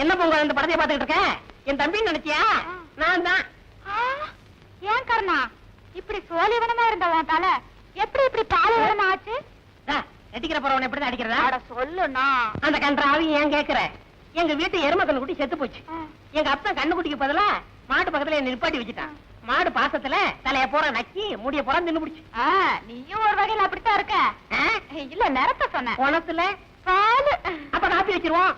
என்ன பொங்க இந்த படத்தை பாத்துக்கிட்டு இருக்கேன்? என் தம்பின்னு நினைச்சியா? நான் தான். ஏன் கர்ணா இப்படி சோழிவனமா இருந்தவன் தலை எப்படி இப்படி பாலைவனம் ஆச்சு? நடிக்கிற போறவன் எப்படிதான் அடிக்கிறதா? சொல்லுண்ணா. அந்த கன்றாவி ஏன் கேக்குற? எங்க வீட்டு எரும கண்ணுக்குட்டி செத்து போச்சு. எங்க அப்பா கண்ணுக்குட்டிக்கு பதிலா மாட்டு பக்கத்துல என்ன நிப்பாட்டி வச்சுட்டான். மாடு பாசத்துல தலைய போற நக்கி முடிய போற தின்னு பிடிச்சு. நீயும் ஒரு வகையில அப்படித்தான் இருக்க. இல்ல நிறத்த சொன்ன குணத்துல பாலு. அப்ப காப்பி வச்சிருவோம்.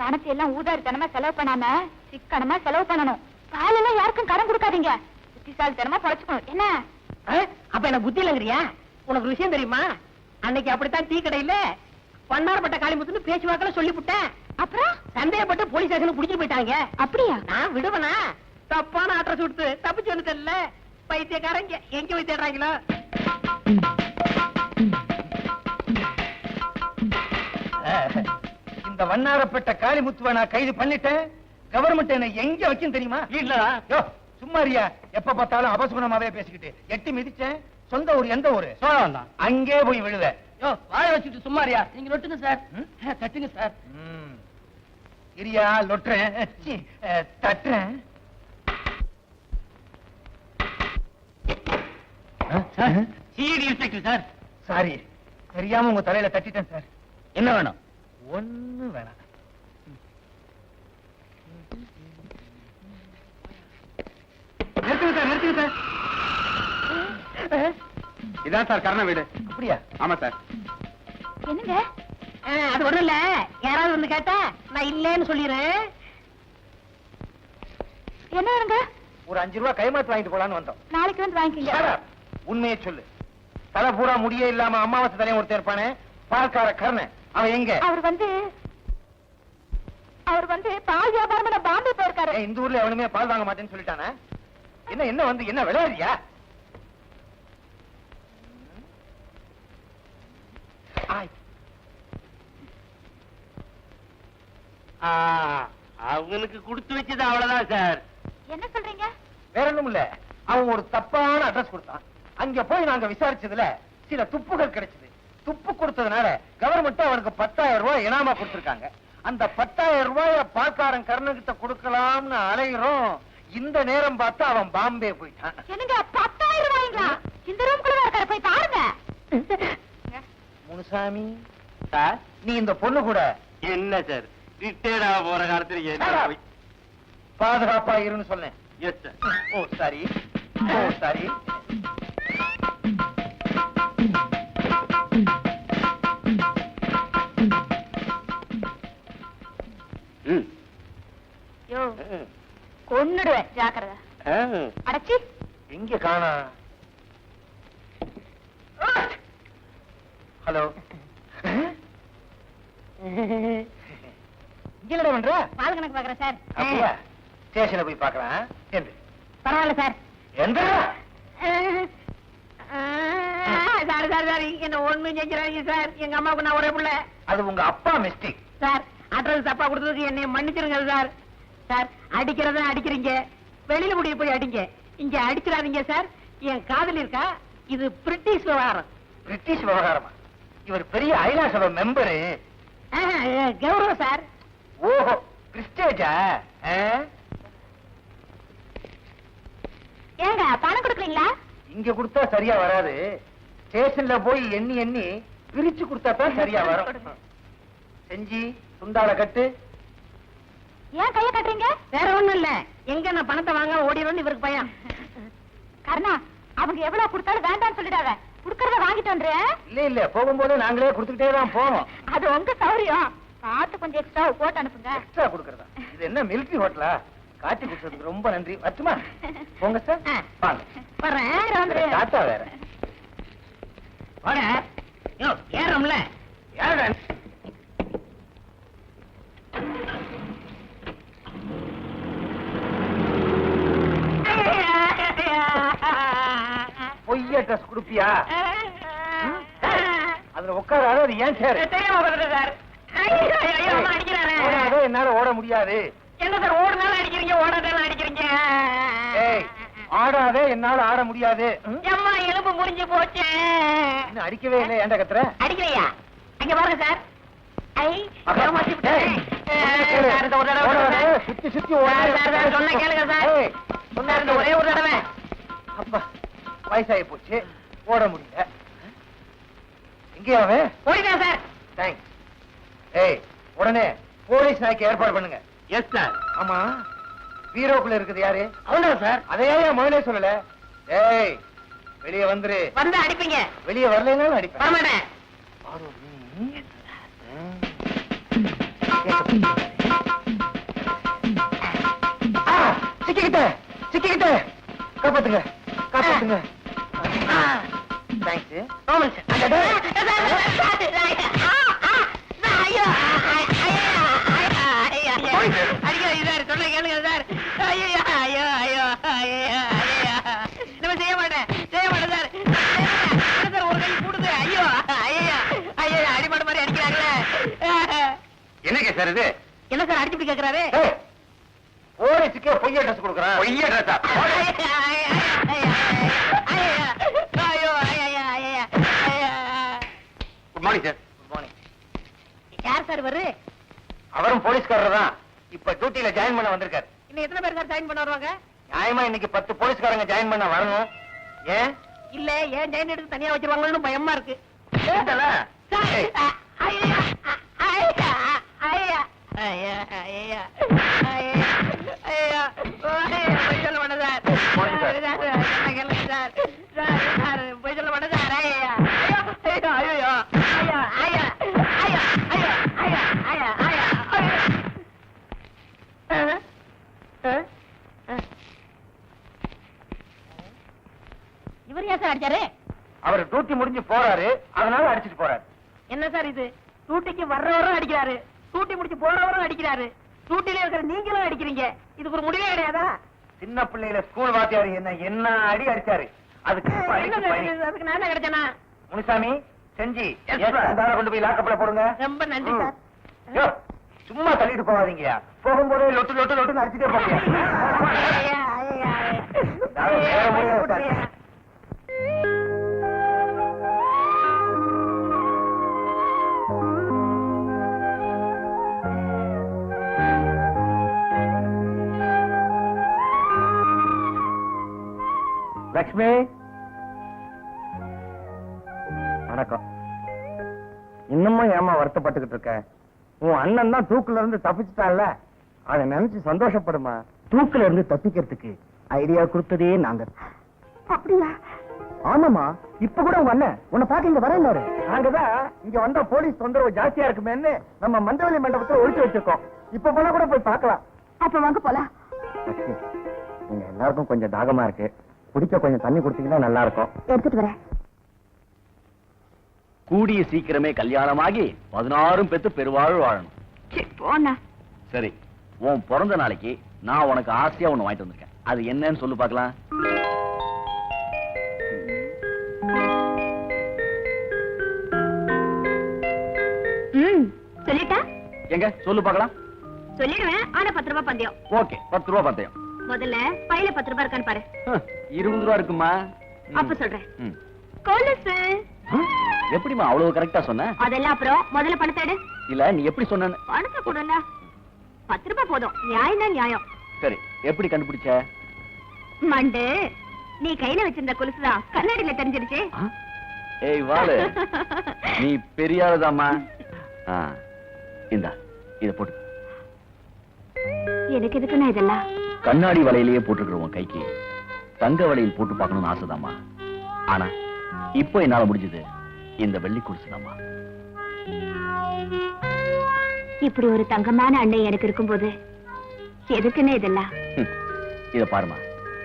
பணத்தை எல்லாம் ஊதாரித்தனமா செலவு பண்ணாம சிக்கனமா செலவு பண்ணணும். பால் எல்லாம் யாருக்கும் கடன் கொடுக்காதீங்க. புத்திசாலித்தனமா பொழைச்சுக்கணும். என்ன அப்ப என்ன புத்தி இல்லங்கிறியா? உனக்கு விஷயம் தெரியுமா? அன்னைக்கு அப்படித்தான் டீ கடையில பன்னார்பட்ட காளிமுத்துன்னு பேச்சுவாக்கல சொல்லிவிட்டேன். அப்புறம் சந்தேகப்பட்டு போலீஸ் ஸ்டேஷனுக்கு புடிச்சு போயிட்டாங்க. அப்படியா? நான் விடுவனா? தப்பான அட்ரஸ் கொடுத்து தப்பிச்சு வந்துட்டேன்ல. பைத்தியக்காரங்க எங்க போய் தேடுறாங்களோ? இந்த வண்ணாரப்பட்ட காளிமுத்துவ நான் கைது பண்ணிட்டேன். கவர்மெண்ட் என்ன எங்க வச்சுன்னு தெரியுமா? இல்லடா. யோ சும்மாரியா, எப்ப பார்த்தாலும் அபசுகுணமாவே பேசிக்கிட்டு. எட்டி மிதிச்சேன். சொந்த ஊர் எந்த ஊரு? சோழம் தான். அங்கே போய் விழுவ. யோ வாய வச்சுட்டு சும்மாரியா? நீங்க நொட்டுங்க சார். தட்டுங்க சார். இரியா லொட்டுறேன், தட்டுறேன். CID inspector sir. சாரி, தெரியாம உங்க தலையில தட்டிட்டேன் சார். என்ன வேணும்? ஒண்ணு வேணாம். நிறுத்துங்க சார். இதான் சார் கர்ண வீடு. அப்படியா? ஆமா சார். என்னங்க? அது ஒண்ணும் இல்ல. யாராவது வந்து கேட்டா நான் இல்லேன்னு சொல்லிடுறேன். என்ன வேணுங்க? ஒரு 5 ரூபாய் கைமாத்து வாங்கிட்டு போலான்னு வந்தோம். நாளைக்கு வந்து வாங்கிக்கங்க. உண்மையை சொல்லு. தலை பூரா முடியே இல்லாம அமாவாசை தலையும் ஒருத்தர் இருப்பானே, பால்கார கர்ணன், அவன் எங்க? அவர் வந்து பால் வியாபாரம் பாம்பே போயிருக்காரு. இந்த ஊர்ல எவனுமே பால் வாங்க மாட்டேன்னு சொல்லிட்டானே. என்ன வந்து என்ன விளையாடுறியா? அவங்களுக்கு கொடுத்து வச்சது அவ்வளவுதான் சார். என்ன சொல்றீங்க? வேற ஒண்ணும் இல்ல. அவன் ஒரு தப்பான அட்ரஸ் கொடுத்தான். அங்க போய் நாங்க விசாரிச்சதுல சில துப்புகள் கிடைச்சது. துப்பு கொடுத்ததுனால கவர்மெண்ட் அவனுக்கு 10,000 ரூபாய் இனாமா கொடுத்திருக்காங்க. அந்த 10,000 ரூபாய பால்காரன் கர்ணகிட்ட கொடுக்கலாம்னு அலைகிறோம். இந்த நேரம் பார்த்து அவன் பாம்பே போயிட்டான். என்னங்க 10,000 ரூபாய்ங்களா? இந்த ரூம்குள்ள இருக்காரு, போய் பாருங்க. முனுசாமி சார், நீ இந்த பொண்ணு கூட என்ன சார் ரிட்டையர்ட் ஆக போற காலத்துல பாதுகாப்பா இருன்னு சொன்னேன். Yes sir. Oh sorry, oh sorry. யோ கொன்னுடுவேன், ஜாக்கிரதை. அடச்சி எங்க காணா? ஹலோ, இங்கடா பண்ற? பால் கணக்கு பாக்குறேன் சார். அப்படியா? ஸ்டேஷன்ல போய் பாக்கலாம். எந்த? பரவாயில்ல சார். எந்த? சார் சார் சார் என்ன ஒண்ணு செஞ்சிடாதீங்க சார். எங்க அம்மாவுக்கு நான் ஒரே பிள்ளை. அது உங்க அப்பா மிஸ்டேக் சார். அட்ரஸ் தப்பா கொடுத்ததுக்கு என்னை மன்னிச்சிருங்க சார். சார் அடிக்கிறத அடிக்கிறீங்க, வெளியில முடிய போய் அடிங்க, இங்க அடிச்சிடாதீங்க சார். என் காதல் இருக்கா? இது பிரிட்டிஷ் விவகாரம். பிரிட்டிஷ் விவகாரமா? இவர் பெரிய ஐநா சபை மெம்பரு. கௌரவம் சார். ஓஹோ, பிரிஸ்டேஜா? ஏங்க பணம் கொடுக்குறீங்களா? இங்க கொடுத்தா சரியா வராது. ஸ்டேஷன்ல போய் எண்ணி எண்ணி பிரிச்சு கொடுத்தா தான் சரியா வரும். செஞ்சி துண்டால கட்டு. ஏன் கைய கட்டுறீங்க? வேற ஒண்ணும் இல்ல. எங்க நான் பணத்தை வாங்க ஓடிடும்னு இவருக்கு பயம். கர்ணா, அவங்க எவ்வளவு கொடுத்தாலும் வேண்டாம்னு சொல்லிடாத. குடுக்கறத வாங்கிட்டு வந்துறேன். இல்ல போகும்போது நாங்களே கொடுத்துக்கிட்டே தான் போவோம். அது உங்க சௌரியம். பார்த்து கொஞ்சம் எக்ஸ்ட்ரா போட்டு அனுப்புங்க. எக்ஸ்ட்ரா கொடுக்கறதா? இது என்ன மிலிட்டரி ஹோட்டலா? காட்டி கொடுத்ததுக்கு ரொம்ப நன்றி. வச்சுமா? போங்க சார். வாங்க. வர்றேன். டாட்டா வேற. வாங்க. யோ ஏறம்ல. யாரா? பொய்ய ட்ரெஸ் குடுப்பியா? அதுல உட்காராத. அது ஏன் சார்? சார் என்னால ஓட முடியாது. என்ன சார் ஓடுனாலும் அடிக்கிறீங்க, ஓடாதாலும் அடிக்கிறீங்க. ஆடாதே, என்னால ஆட முடியாது. அம்மா எலும்பு முறிஞ்சு போச்சு. இன்னும் அடிக்கவே இல்லை. ஏன்டா கத்துற? அடிக்கலையா? அங்க பாருங்க சார். ஐ அக்கா. சார், இந்த ஒரு தடவை ஓட, சார். ஓட, சுத்தி சுத்தி சார், சார், சார், சொன்னா கேளுங்க சார். ஏய், சொன்னா சார், இந்த ஒரே ஒரு தடவை. அப்பா வயசாகி போச்சு ஓட முடியல எங்கேயா அவன் போயிட்டேன் சார். தேங்க்ஸ் ஏய் உடனே போலீஸ் நாய்க்கு ஏற்பாடு பண்ணுங்க எஸ் சார். ஆமா பீரோக்குள்ள இருக்குது யாரு அவன்தான் சார். அதையே முதலே சொல்லல ஏய் வெளியே வந்துரு வந்து அடிப்பீங்க. வெளியே வரலைன்னாலும் அடிப்பேன் வரமாட்டேன். சிக்கிக்கிட்டேன் சிக்கிக்கிட்டேன் காப்பாத்துங்க காப்பாத்துங்க தேங்க்ஸ் ஆமாம் சார். அந்த என்னங்க சார் இது என்ன சார் அடிச்சு கேக்குறாரு? போலீஸுக்கே பொய்ய ட்ரெஸ் கொடுக்குறான் பொய்ய ட்ரெஸ்ஸா good morning sir good morning யார் சார் இவரு? அவரும் போலீஸ்காரர் தான் இப்ப டியூட்டில ஜாயின் பண்ண வந்திருக்காரு இன்னும் எத்தனை பேர் சார் ஜாயின் பண்ண வருவாங்க? நியாயமா இன்னைக்கு 10 போலீஸ்காரங்க ஜாயின் பண்ண வரணும் ஏன் இல்ல ஏன் ஜாயின் எடுத்து தனியா வச்சிருவாங்கன்னு பயமா இருக்கு. இல்லல? சார், ஏய். ஐயா, ஐயா, ஐயா, ஐயா, ஐயா, ஐயா, ஐயா, பொய் சொல்ல மாட்டேன் சார். போங்க சார். என்ன கேளுங்க சார். சார், சார், பொய் சொல்ல மாட்டேன் சார். ஐயா, ஐயா, ஐயோ, ஐயா, ஐயா, ஐயா, ஐயா, ஐயா, ஐயா, ஐயா, ஐயா. இவர் ஏன் சார் அடிச்சாரு? அவர் டியூட்டி முடிஞ்சு போறாரு அதனால அடிச்சிட்டு போறாரு என்ன சார் இது? டூட்டிக்கு வர்றவரும் அடிக்கிறாரு, டூட்டி முடிச்சு போறவரும் அடிக்கிறாரு, டூட்டில இருக்கிற நீங்களும் அடிக்கிறீங்க. இதுக்கு ஒரு முடிவே கிடையாதா? சின்ன பிள்ளையில ஸ்கூல் வாத்தியார் என்ன அடி அடிச்சாரு அதுக்கு என்ன சார் இது? அதுக்கு நான் என்ன கிடைச்சேனா? முனிசாமி செஞ்சி Yes, sir. கொண்டு போய் லாக்கப்ல போடுங்க ரொம்ப நன்றி சார். யோ, சும்மா தள்ளிட்டு போகாதீங்க போகும்போதே லொட்டு லொட்டு லொட்டு அடிச்சுட்டே போங்க ஐயா, ஐயா, ஐயா. நான் வேற முடியாது சார். ஐயா. லக்ஷ்மி வணக்கம் இன்னமும் ஏமா வருத்தப்பட்டுக்கிட்டு இருக்க உன் அண்ணன் தான் தூக்குல இருந்து தப்பிச்சுட்டான்ல அதை நினைச்சு சந்தோஷப்படுமா தூக்குல இருந்து தப்பிக்கிறதுக்கு ஐடியா கொடுத்ததே நாங்க அப்படியா? ஆமாமா இப்ப கூட உங்க அண்ணன் உன்னை பாக்க இங்க வரல நாங்கதான் இங்க வந்தா போலீஸ் தொந்தரவு ஜாஸ்தியா இருக்குமேன்னு நம்ம மண்டவலி மண்டபத்துல ஒழிச்சு வச்சிருக்கோம் இப்ப போனா கூட போய் பார்க்கலாம் அப்ப வாங்க போலாம். நீங்க எல்லாருக்கும் கொஞ்சம் தாகமா இருக்கு குடிக்க கொஞ்சம் தண்ணி கொடுத்தீங்கன்னா நல்லா இருக்கும் எடுத்துட்டு வரேன். கூடிய சீக்கிரமே கல்யாணமாகி 16 பெத்து பெருவாழ் வாழணும். போண்ணா. சரி, உன் பிறந்த நாளைக்கு நான் உனக்கு ஆசையா ஒண்ணு வாங்கிட்டு வந்திருக்கேன். அது என்னன்னு சொல்லு பார்க்கலாம். சொல்லிட்டா? எங்க சொல்லு பார்க்கலாம். சொல்லிடுவேன். ஆனா 10 ரூபாய் பந்தயம். ஓகே, 10 ரூபா பந்தயம். முதல்ல பையில 10 ரூபாய் இருக்கான்னு பாரு. 20 ரூபா இருக்குமா? அப்ப சொல்றேன். ம். கொலுசு. எப்படிமா அவ்வளவு கரெக்டா சொன்ன? அதெல்லாம் அப்புறம் முதல்ல பணத்தை எடு. இல்ல நீ எப்படி சொன்ன? பணத்தை கொடுல. 10 ரூபாய் போதும். நியாயம் தான் நியாயம். சரி, எப்படி கண்டுபிடிச்ச? மண்டு, நீ கையில வச்சிருந்த கொலுசுதான் கண்ணாடியில தெரிஞ்சிருச்சு. ஏய் வாளு, நீ பெரிய ஆளுதாம்மா. இந்தா இத போட்டு. எனக்கு எதுக்குன்னா இதெல்லாம்? கண்ணாடி வலையிலேயே போட்டுக்கிறோம் கைக்கு தங்க வலையில் போட்டு பார்க்கணும்னு ஆசைதாம்மா. ஆனா இப்போ என்னால முடிஞ்சது இந்த வெள்ளி கொலுசுதாம்மா. இப்படி ஒரு தங்கமான அண்ணன் எனக்கு இருக்கும்போது எதுக்குன்னு இதெல்லாம்? இத பாருமா,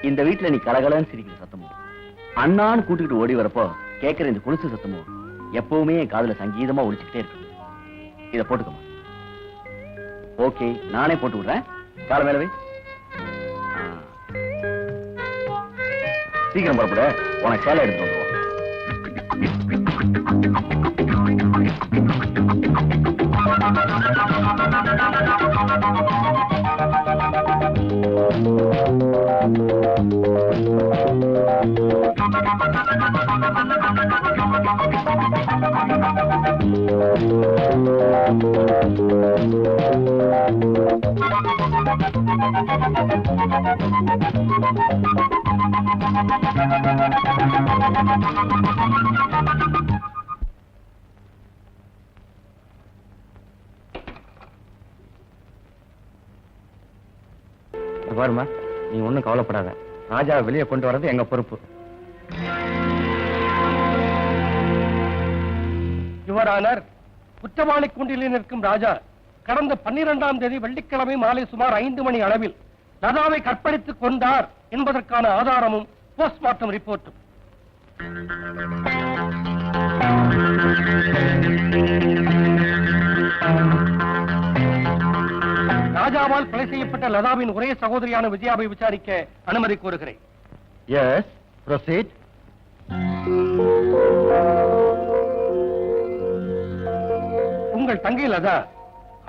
இந்த வீட்டுல நீ கலகலன்னு சிரிக்கிற சத்தமும் அண்ணான்னு கூட்டிட்டு ஓடி வரப்போ கேட்கிற இந்த கொலுசு சத்தமும் எப்பவுமே என் காதுல சங்கீதமா ஒலிச்சுக்கிட்டே இருக்கு. இத போட்டுக்கமா. ஓகே, நானே போட்டு விடுறேன். கால மேல வை. சீக்கிரம் புறப்பட, உனக்கு சேலை எடுத்து வந்துருவோம். Thank you. பாருமா, நீ ஒண்ணும் கவலைப்படாத. ராஜா வெளியே கொண்டு வர்றது எங்க பொறுப்பு. யுவரானர், குற்றவாளி கூண்டில் நிற்கும் ராஜா கடந்த 12ஆம் தேதி வெள்ளிக்கிழமை மாலை சுமார் 5 மணி அளவில் லதாவை கற்பழித்துக் கொண்டார் என்பதற்கான ஆதாரமும் போஸ்ட்மார்ட்டம் ரிப்போர்ட்டும். ராஜாவால் கொலை செய்யப்பட்ட லதாவின் ஒரே சகோதரியான விஜயாவை விசாரிக்க அனுமதி கோருகிறேன். Yes, proceed. உங்கள் தங்கை லதா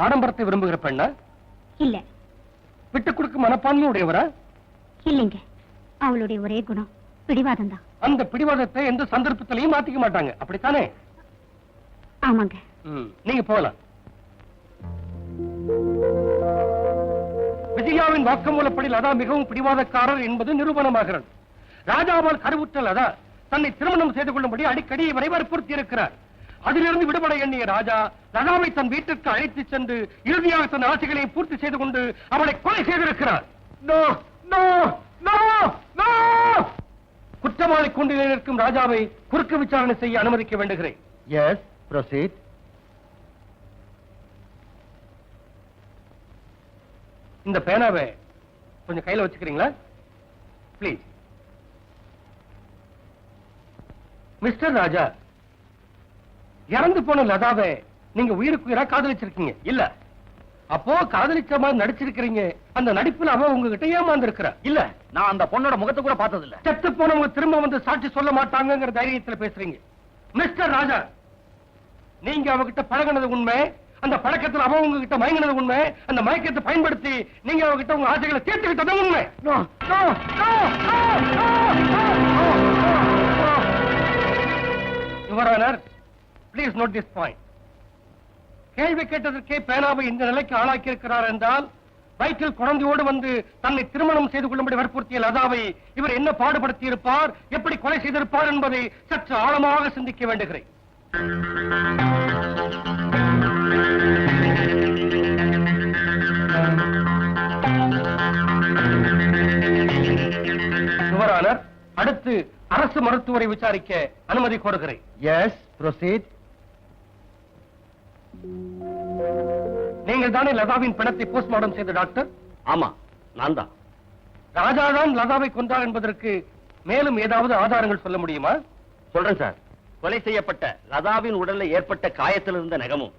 ஆடம்பரத்தை விரும்புகிற பெண்ணா? இல்ல. விட்டுக் கொடுக்கும் மனப்பான்மை உடையவரா? இல்லைங்க, அவளுடைய ஒரே குணம் பிடிவாதம் தான். அந்த பிடிவாதத்தை எந்த சந்தர்ப்பத்திலையும் மாத்திக்க மாட்டாங்க, அப்படித்தானே? ஆமாங்க. நீங்க போகலாம். விஜயாவின் வாக்குமூலப்படி லதா மிகவும் பிடிவாதக்காரர் என்பது நிரூபணமாகிறது. ராஜாவால் கருவுற்ற லதா தன்னை திருமணம் செய்து கொள்ளும்படி அடிக்கடி இவரை வற்புறுத்தி இருக்கிறார். அதிலிருந்து விடுபட எண்ணிய ராஜா லதாவை தன் வீட்டிற்கு அழைத்து சென்று இறுதியாக தன் ஆசைகளை பூர்த்தி செய்து கொண்டு அவளை கொலை செய்திருக்கிறார். குற்றவாளி கூண்டில் நிற்கும் ராஜாவை குறுக்கு விசாரணை செய்ய அனுமதிக்க வேண்டுகிறேன். Yes, proceed. இந்த பேனாவை கொஞ்சம் கையில வச்சுக்கிறீங்களா பிளீஸ்? மிஸ்டர் ராஜா, இறந்து போன லதாவை நீங்க உயிருக்கு உயிரா காதலிச்சிருக்கீங்க இல்ல? அப்போ காதலிச்ச மாதிரி நடிச்சிருக்கிறீங்க. அந்த நடிப்புல அவ உங்ககிட்ட ஏமாந்திருக்கிறா இல்ல, நான் அந்த பொண்ணோட முகத்தை கூட பார்த்தது இல்ல. செத்து போனவங்க திரும்ப வந்து சாட்சி சொல்ல மாட்டாங்கிற தைரியத்துல பேசுறீங்க. மிஸ்டர் ராஜா, நீங்க அவகிட்ட பழகினது உண்மை, அந்த பழக்கத்தில் அவ உங்ககிட்ட மயங்கினது உண்மை, அந்த மயக்கத்தை பயன்படுத்தி நீங்க அவகிட்ட உங்க ஆசைகளை தீர்த்துக்கிட்டது உண்மை. Your honour, please note this point. கேள்வி கேட்டதற்கே பேனாவை இந்த நிலைக்கு ஆளாக்கி இருக்கிறார் என்றால், வயிற்றில் குழந்தையோடு வந்து தன்னை திருமணம் செய்து கொள்ளும்படி வற்புறுத்திய லதாவை இவர் என்ன பாடுபடுத்தி இருப்பார், எப்படி கொலை செய்திருப்பார் என்பதை சற்று ஆழமாக சிந்திக்க வேண்டுகிறேன். யுவரானர், அடுத்து அரசு மருத்துவரை விசாரிக்க அனுமதி கோருகிறேன். Yes, proceed. நீங்கள் தானே லதாவின் பிணத்தை போஸ்ட்மார்ட்டம் செய்த டாக்டர்? ஆமா, நான் தான். ராஜாதான் லதாவை கொன்றார் என்பதற்கு மேலும் ஏதாவது ஆதாரங்கள் சொல்ல முடியுமா? சொல்றேன் சார். கொலை செய்யப்பட்ட லதாவின் உடலில் ஏற்பட்ட காயத்தில் இருந்த நகமும்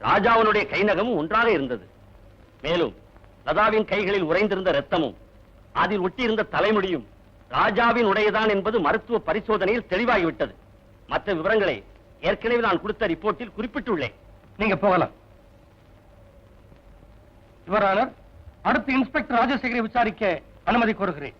ராஜாவினுடைய கை நகமும் ஒன்றாக இருந்தது. மேலும் லதாவின் கைகளில் உறைந்திருந்த ரத்தமும் அதில் ஒட்டியிருந்த தலைமுடியும் ராஜாவின் உடையதான் என்பது மருத்துவ பரிசோதனையில் தெளிவாகிவிட்டது. மற்ற விவரங்களை ஏற்கனவே நான் கொடுத்த ரிப்போர்ட்டில் குறிப்பிட்டுள்ளேன். நீங்க போகலாம். யுவரானர், அடுத்து இன்ஸ்பெக்டர் ராஜசேகரை விசாரிக்க அனுமதி கோருகிறேன்.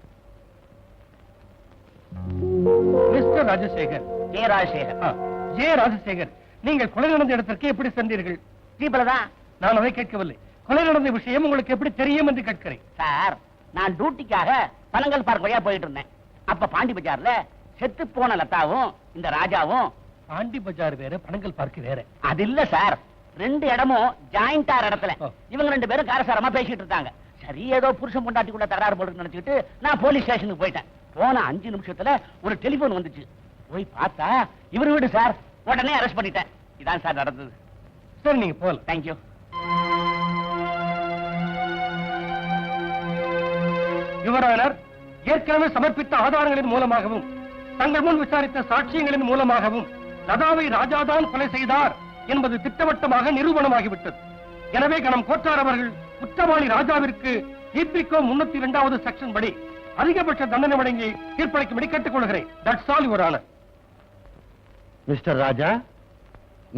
Mister Rajasekar. J Rajasekar. J Rajasekar, நீங்கள் கொலை நடந்த இடத்திற்கு எப்படி சென்றீர்கள்? தீபலதான். நான் அதை கேட்கவில்லை. கொலை நடந்த விஷயம் உங்களுக்கு எப்படி தெரியும் என்று கேட்கிறேன். சார், நான் டியூட்டிக்காக பனங்கல் பார்க் வழியா போயிட்டு இருந்தேன். அப்ப பாண்டி பஜார்ல செத்து போன லதாவும் இந்த ராஜாவும். பாண்டி பஜார் வேற, பனங்கல் பார்க் வேற. அது இல்ல சார், 2 இடமும் ஜாயிண்ட் ஆற இடத்துல இவங்க 2 பேரும் காரசாரமா பேசிட்டு இருக்காங்க. சரி, ஏதோ புருஷன் பொண்டாட்டி கூட தகராறு போட்டு நினைச்சுக்கிட்டு நான் போலீஸ் ஸ்டேஷனுக்கு போயிட்டேன். போன 5 நிமிஷத்துல ஒரு டெலிபோன் வந்துச்சு. போய் பார்த்தா இவர் வீடு சார். உடனே அரெஸ்ட் பண்ணிட்டேன். இதான் சார் நடந்தது. சரி, நீங்க போகலாம். தேங்க்யூ. யுவரானர், ஏற்கனவே சமர்ப்பித்த ஆதாரங்களின் மூலமாகவும் தங்கள் முன் விசாரித்த சாட்சியங்களின் மூலமாகவும் லதாவை ராஜாதான் கொலை செய்தார் என்பது திட்டவட்டமாக நிரூபணமாகிவிட்டது. எனவே கணம் கோட்டார் அவர்கள் குற்றவாளி ராஜாவிற்கு இபிகோ 302வது செக்ஷன் படி அதிகபட்ச தண்டனை வழங்கி தீர்ப்பளிக்கும்படி கேட்டுக்கொள்கிறேன். That's all Your Honour. மிஸ்டர் ராஜா,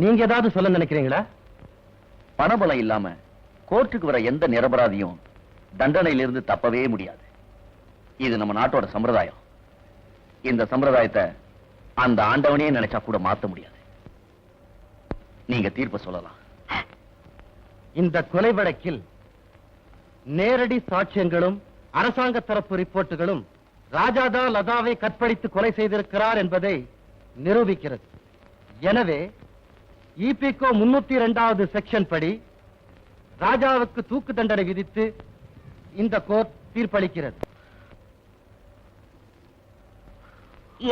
நீங்க ஏதாவது சொல்ல நினைக்கிறீங்களா? பணபலம் இல்லாம கோர்ட்டுக்கு வர எந்த நிரபராதியும் தண்டனையிலிருந்து தப்பவே முடியாது. இது நம்ம நாட்டோட சம்பிரதாயம். இந்த சம்பிரதாயத்தை அந்த ஆண்டவனே நினைச்சா கூட மாத்த முடியாது. நீங்க தீர்ப்பு சொல்லலாம். இந்த கொலை வழக்கில் நேரடி சாட்சியங்களும் அரசாங்க தரப்பு ரிப்போர்ட்டுகளும் ராஜாதான் லதாவை கற்பழித்து கொலை செய்திருக்கிறார் என்பதை நிரூபிக்கிறது. எனவே இபிகோ 302வது செக்ஷன் படி ராஜாவுக்கு தூக்கு தண்டனை விதித்து இந்த கோர்ட் தீர்ப்பளிக்கிறது.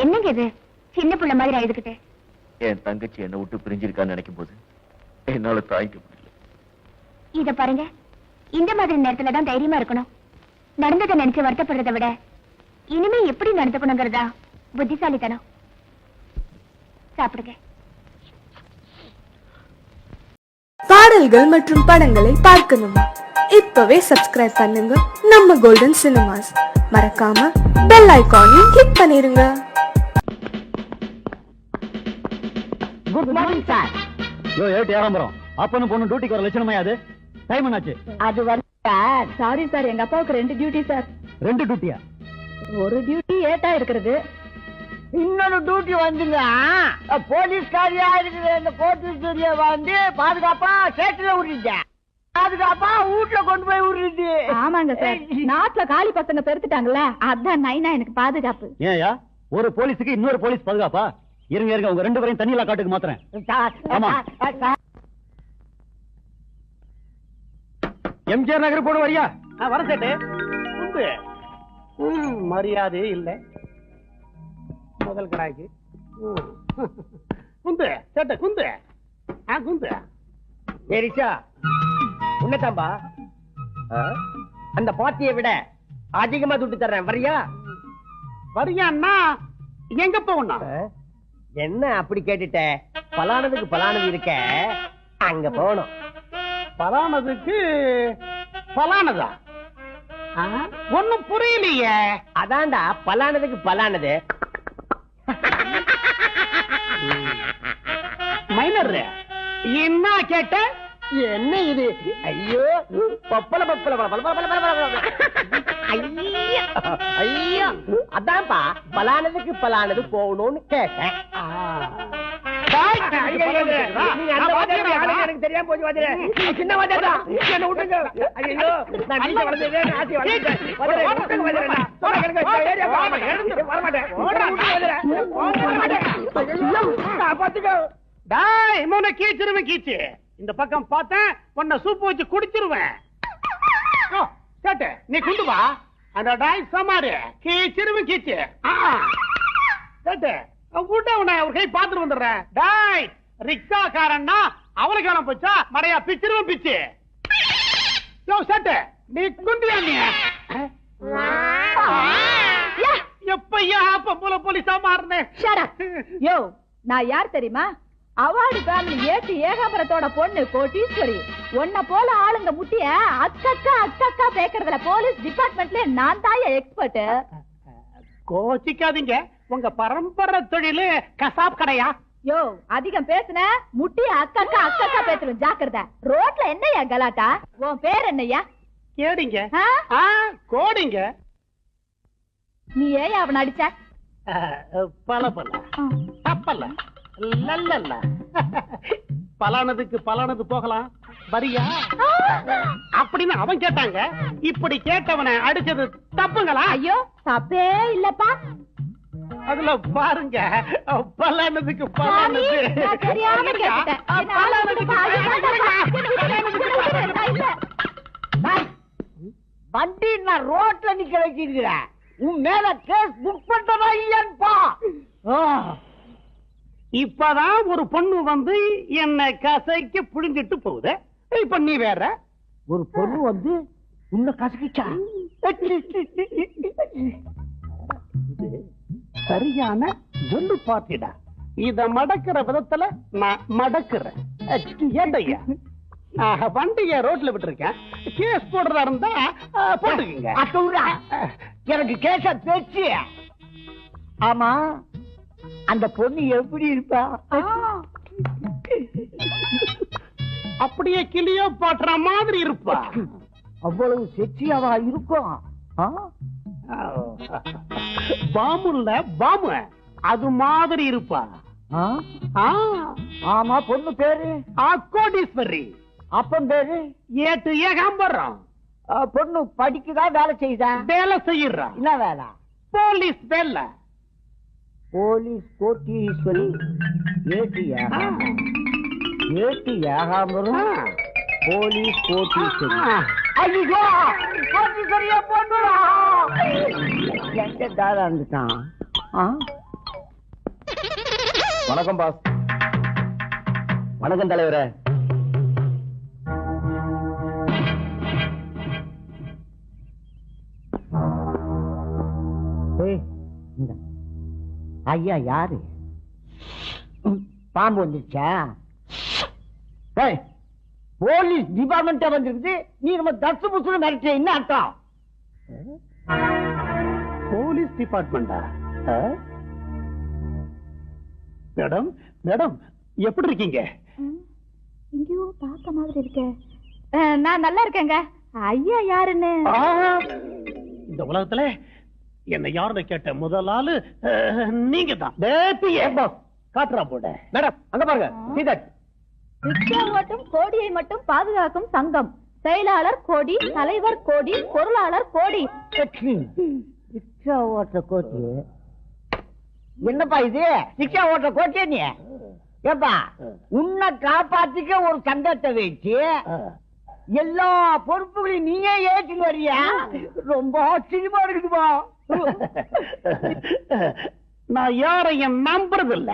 என்னங்க இது சின்ன பிள்ளை மாதிரி அழுதுகிட்டு? என் தங்கச்சி என்னை விட்டு பிரிஞ்சிருக்கான்னு நினைக்கும் போது என்னால தாய்க்க முடியல. இத பாருங்க, இந்த மாதிரி நேரத்துல தான் தைரியமா இருக்கணும். நடந்ததை நினைச்சு வருத்தப்படுறதை விட இனிமே எப்படி நடந்துக்கணுங்கிறதா புத்திசாலித்தனம். சாப்பிடுங்க. பாடல்கள் மற்றும் படங்களை பார்க்கணுமா? இப்பவே சப்ஸ்கிரைப் பண்ணுங்க நம்ம கோல்டன் சினிமாஸ். மறக்காம பெல் ஐகானையும் கிளிக் பண்ணிருங்க. Good morning sir. ஏட்டு ஏகாம்பரம், அப்பனும் பொண்ணு டியூட்டிக்கு வர லட்சணமா? அது டைம் என்னாச்சு? அது வந்து சார், சாரி சார், எங்க அப்பாவுக்கு 2 டியூட்டி சார். 2 டியூட்டியா? ஒரு டியூட்டி ஏட்டா இருக்கிறது, இன்னொரு டியூட்டி வந்துங்க. போலீஸ்காரியா இருக்கிற இந்த கோட்டூரிய வந்து பாதுகாப்பா சேட்டுல விடுறீங்க, பாதுகாப்பா வீட்டுல கொண்டு போய் விடுறது. ஆமாங்க சார், நாட்டுல காலி பசங்க பெருத்துட்டாங்கல்ல, அதான் நைனா எனக்கு பாதுகாப்பு. ஏயா ஒரு போலீஸுக்கு இன்னொரு போலீஸ் பாதுகாப்பா? இருங்க இருங்க, உங்க 2 பேரையும் தண்ணியில காட்டுக்கு மாத்துறேன். ஆமா. எம்ஜிஆர் நகர் போன வரியா? வர சேட்டு. மரியாதை இல்ல முதல் கடாய்க்கு. குந்து சேட்டு, குந்து குந்து. ஏரிச்சா உன்னதாம்பா, அந்த பாட்டியை விட அதிகமா துட்டு தர்றேன், வரியா? வரியான்னா எங்க போகணும்? என்ன அப்படி கேட்டுட்ட? பலானதுக்கு பலானது இருக்க, அங்க போகணும். பலானதுக்கு பலானதா? ஒண்ணும் புரியலையே. அதான்டா பலானதுக்கு பலானது. மைனர் என்ன கேட்ட? என்ன இது? ஐயோ பப்பல பப்பல பப்பல பப்பல பப்பல. ஐயோ ஐயோ, அதான்ப்பா பலானதுக்கு பலானது போகணும்னு கேட்டேன். எனக்கு தெரியாம போச்சு. சின்ன வாத்தியாரா, என்ன விட்டுங்க. ஐயோ, நான் வீட்டை வளர்ந்தேன், ஆசி வளர்ந்தேன். கீச்சு இந்த பக்கம் பார்த்தேன், உன்னை சூப்பு வச்சு குடிச்சிருவேன். கேட்டு நீ குண்டு வா. அந்த டாய் சமாரு கீச்சிருவேன் கீச்சு. கேட்டு விட்ட உன்னை ஒரு கை பாத்துட்டு வந்துடுறேன். டாய் ரிக்ஷாக்காரன்னா அவளுக்கு வேணும் போச்சா? மடையா பிச்சிருவேன் பிச்சு. சேட்டு நீ குண்டியா? நீ எப்பையா பொம்பளை போலீஸா மாறினேன்? யோ, நான் யார் தெரியுமா? அவார்டு ஃபேமிலி ஏட்டு ஏகாம்பரத்தோட பொண்ணு கோட்டீஸ்வரி. உன்ன போல ஆளுங்க முட்டிய அக்கக்கா அக்கக்கா பேக்கறதுல போலீஸ் டிபார்ட்மெண்ட்ல நான் தான் எக்ஸ்பர்ட். கோச்சிக்காதீங்க, உங்க பரம்பரை தொழிலு கசாப் கடையா? யோ, அதிகம் பேசுன முட்டிய அக்கக்கா அக்கக்கா பேசுறோம், ஜாக்கிரதை. ரோட்ல என்னையா கலாட்டா? உன் பேர் என்னையா? கேடிங்க. கோடிங்க. நீ ஏன் அவன் அடிச்ச? பல பல தப்பல்ல நல்ல பலானதுக்கு பலானது போகலாம், வரியா? அப்படின்னு அவன் கேட்டாங்க. இப்படி கேட்டவனை அடிச்சது தப்புங்களா? ஐயோ, தப்பே இல்லப்பா. அதுல பாருங்க, பலானதுக்கு பலானது. வண்டி நான் ரோட்ல நிக்க வச்சிருக்கிறேன், உன் மேல கேஸ் புக் பண்றதா இல்லையான்பா? இப்பதான் ஒரு பொண்ணு வந்து என்ன கசைக்கு புழிஞ்சிட்டு போகுது. இப்ப நீ வேற ஒரு பொண்ணு வந்து உன்னை கசக்கிச்சா? சரியான ஒண்ணு பாத்திடா. இத மடக்கிற விதத்துல நான் மடக்குறேன். ஏண்டையா வண்டிய ரோட்ல விட்டுருக்கேன், கேஸ் போடுறதா இருந்தா போட்டுக்குங்க. எனக்கு கேஸ பேச்சு. ஆமா, அந்த பொண்ணு எப்படி இருப்பா? அப்படியே கிளியோ பாட்டுற மாதிரி இருப்பா. அவ்வளவு செக்சியாவா இருக்கும்? பாமுல்ல பாமு அது மாதிரி இருப்பா. ஆமா, பொண்ணு பேரு கோடீஸ்வரி. அப்பன் பேரு ஏட்டு ஏகாம்பரம். பொண்ணு படிக்குதா வேலை செய்யுதா? வேலை செய்யறா. என்ன வேலை? போலீஸ் வேலை. போலீஸ் கோட்டீஸ்வரி ஏட்டி ஏகாம்பரம் போலீஸ் கோட்டீஸ்வரி. ஐயோ கோட்டீஸ்வரியா போட்டுடா எங்க தாரா இருந்துட்டான். வணக்கம் பாஸ். வணக்கம் தலைவரே. ஐயா யாரு? பாம்பு வந்துருச்சா? போலீஸ் டிபார்ட்மெண்ட் வந்துருக்குது, நீ நம்ம தசு புசு மிரட்ட என்ன அர்த்தம்? போலீஸ் டிபார்ட்மெண்டா? மேடம் மேடம் எப்படி இருக்கீங்க? எங்கேயோ பார்த்த மாதிரி இருக்கே. நான் நல்லா இருக்கேங்க. ஐயா யாருன்னு? இந்த உலகத்துல என்ன யாருன்னு கேட்ட முதல் ஆளு நீங்க தான். காட்டுறா போட. மேடம் அங்க பாருங்க. ரிக்ஷா ஓட்டும் கோடியை மட்டும் பாதுகாக்கும் சங்கம். செயலாளர் கோடி, தலைவர் கோடி, பொருளாளர் கோடி. ரிக்ஷா ஓட்ட கோட்டி என்னப்பா இது? ரிக்ஷா ஓட்ட கோட்டியா நீ? ஏப்பா உன்னை காப்பாத்திக்க ஒரு சங்கத்தை வச்சு எல்லா பொறுப்புகளையும் நீயே ஏற்றின்னு வரியா? ரொம்ப ஆச்சரியமா இருக்குதுப்பா. நான் யாரையும் நம்புறது இல்ல.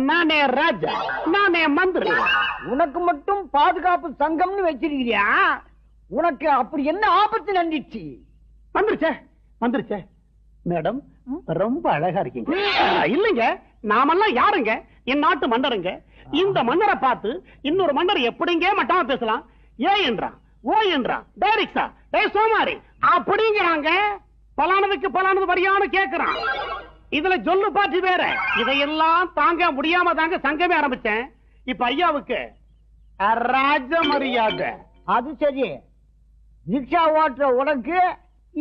நானே ராஜா, நானே மந்திரி. உனக்கு மட்டும் பாதுகாப்பு சங்கம்னு வச்சிருக்கிறியா? உனக்கு அப்படி என்ன ஆபத்து நடந்துச்சு? வந்துருச்சே மேடம், ரொம்ப அழகா இருக்கீங்க. இல்லைங்க, நாமெல்லாம் யாருங்க? என் நாட்டு மன்னருங்க. இந்த மன்னரை பார்த்து இன்னொரு மன்னர் எப்படிங்க மட்டமா பேசலாம்? ஏ என்றான், ஓ என்றான், டைரக்டா டே சோமாரி அப்படிங்கிறாங்க. பலானதுக்கு பலானது வரியானு கேக்குறான். இதுல சொல்லு பாட்டு வேற. இதையெல்லாம் தாங்க முடியாம தாங்க சங்கமே ஆரம்பிச்சேன். இப்ப ஐயாவுக்கு ராஜ மரியாதை. அது சரி, ரிக்ஷா ஓட்டுற உனக்கு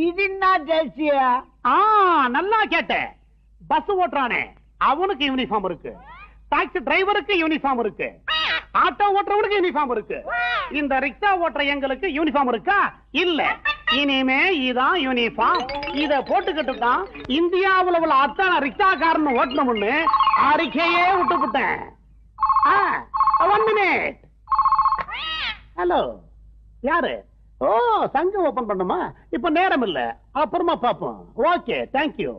இது என்ன ஜெர்சிய? நல்லா கேட்ட. பஸ் ஓட்டுறானே அவனுக்கு யூனிஃபார்ம் இருக்கு, டாக்ஸி டிரைவருக்கு யூனிஃபார்ம் இருக்கு, ஆட்டோ ஓட்டுறவனுக்கு யூனிஃபார்ம் இருக்கு. இந்த ரிக்ஷா ஓட்டுற எங்களுக்கு யூனிஃபார்ம் இருக்கா? இல்ல. இனிமே இதான் யூனிஃபார்ம். இத போட்டுக்கிட்டு தான் இந்தியாவுல உள்ள அத்தனை ரிக்ஷாக்காரன் ஓட்டணும்னு அறிக்கையே விட்டுவிட்டேன். 1 minute. ஹலோ, யாரு? ஓ, சங்கம் ஓபன் பண்ணுமா? இப்ப நேரம் இல்ல, அப்புறமா பாப்போம். Okay, thank you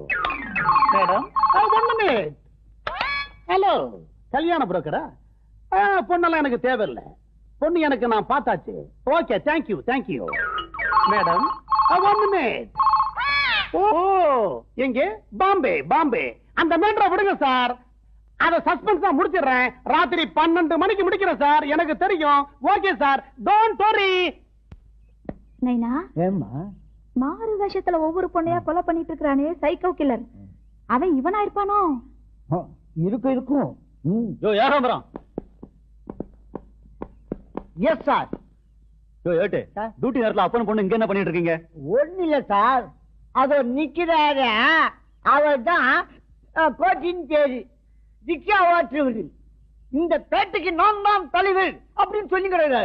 madam. 1 minute. Hello, கல்யாண புரோக்கரா? பொண்ணெல்லாம் எனக்கு தேவையில்லை. பொண்ணு எனக்கு நான் பார்த்தாச்சு. Okay, thank you thank you madam. 1 minute. ஓ, எங்க? பாம்பே. அந்த மேட்டரை விடுங்க சார். அத சஸ்பென்ஸா முடிச்சிடுறேன். ராத்திரி 12 மணிக்கு முடிக்கிறேன் சார். எனக்கு தெரியும். Okay sir, don't worry. நைனா, மாறு வேஷத்துல ஒவ்வொரு பொண்ணையா கொலை பண்ணிட்டு இருக்கானே சைக்கோ கில்லர், அவன் இவனா இருப்பானோ? இருக்கும். ஏகாம்பரம். Yes sir. டியூட்டி நேரத்துல அப்பன் பொண்ணு இங்க என்ன பண்ணிட்டு இருக்கீங்க? ஒண்ணு இல்ல சார், அதோ நிக்கிறாரு. அவர் தான் கோட்டின் பேரு, ரிக்ஷா ஓட்டுவது. இந்த பேட்டைக்கு நான் தான் தலைவர் அப்படின்னு சொல்லிக்கிறாரு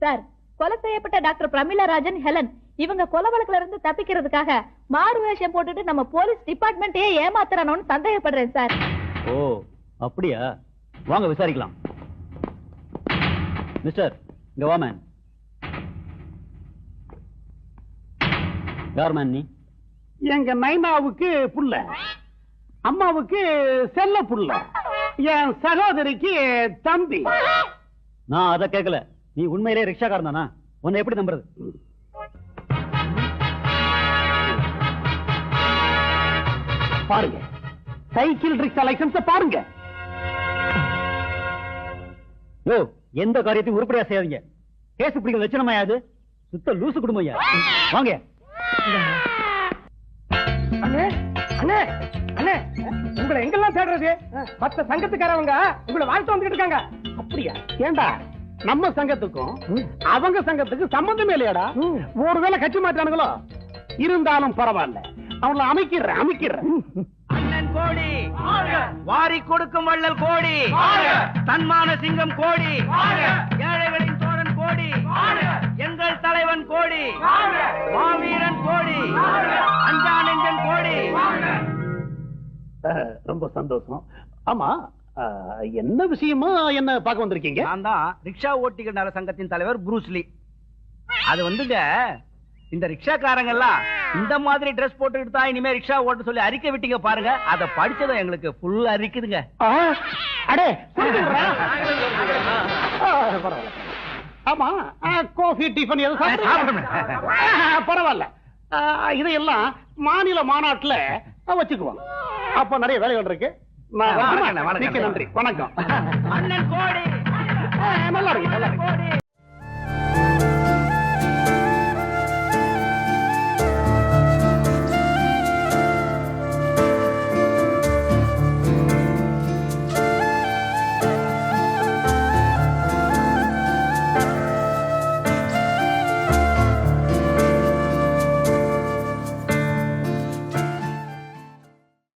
சார். கொலை செய்யப்பட்ட டாக்டர் பிரமிளா ராஜன், ஹெலன் இவங்க கொலை வழக்குல இருந்து தப்பிக்கிறதுக்காக மாறு வேஷம் போட்டுட்டு நம்ம போலீஸ் டிபார்ட்மெண்ட்டே ஏமாத்துறானோன்னு சந்தேகப்படுறேன் சார். ஓ, அப்படியா? வாங்க விசாரிக்கலாம். மிஸ்டர், இங்க வா மேன். யார் மேன் நீ? எங்க நைனாவுக்கு புள்ள, அம்மாவுக்கு செல்ல புள்ள, என் சகோதரிக்கு தம்பி. நான் அதை கேட்கல. நீ உண்மையிலே ரிக்ஷாக்காரன் தானா? உன்னை எப்படி நம்புறது? பாருங்க, சைக்கிள் ரிக்ஷா லைசன்ஸ் பாருங்க. யோ, எந்த காரியத்தையும் உருப்படியா செய்யாதீங்க. கேஸ் பிடிக்கிற லட்சணமாயாது? சுத்த லூசு குடும்பம் ஐயா. வாங்க. அண்ணே அண்ணே அண்ணே, உங்களை எங்கெல்லாம் தேடுறது? மத்த சங்கத்துக்காரவங்க உங்களை வாழ்த்து வந்துட்டு இருக்காங்க. அப்படியா? ஏண்டா, நம்ம சங்கத்துக்கும் அவங்க சங்கத்துக்கு சம்பந்தமே இல்லையாடா? ஒருவேளை கட்சி மாற்றானுங்களோ? இருந்தாலும் பரவாயில்ல, அவங்கள அமைக்கிறேன். அண்ணன் கோடி, வாரி கொடுக்கும் வள்ளல் கோடி, தன்மான சிங்கம் கோடி, ஏழைகளின் தோழன் கோடி, எங்கள் தலைவன் கோடி, மாவீரன் கோடி, அஞ்சா நெஞ்சன் கோடி, ரொம்ப சந்தோஷம். ஆமா, என்ன விஷயமா என்ன பார்க்க வந்திருக்கீங்க? நான் தான் ரிக்ஷா ஓட்டிகள் நல சங்கத்தின் தலைவர் புரூஸ்லி. அது வந்துங்க, இந்த ரிக்ஷாக்காரங்க எல்லாம் இந்த மாதிரி ட்ரெஸ் போட்டுக்கிட்டு தான் இனிமே ரிக்ஷா ஓட்ட சொல்லி அறிக்கை விட்டீங்க பாருங்க. அதை படிச்சதும் எங்களுக்கு ஃபுல் அறிக்குதுங்க. அடே, ஆமா, காஃபி டிஃபன் எதுவும் பரவாயில்ல. இதையெல்லாம் மாநில மாநாட்டுல வச்சுக்குவோம். அப்ப நிறைய வேலைகள் இருக்கு. நன்றி, வணக்கம். அண்ணன் கோடி நல்லா இருக்கு, நல்லா இருக்கு.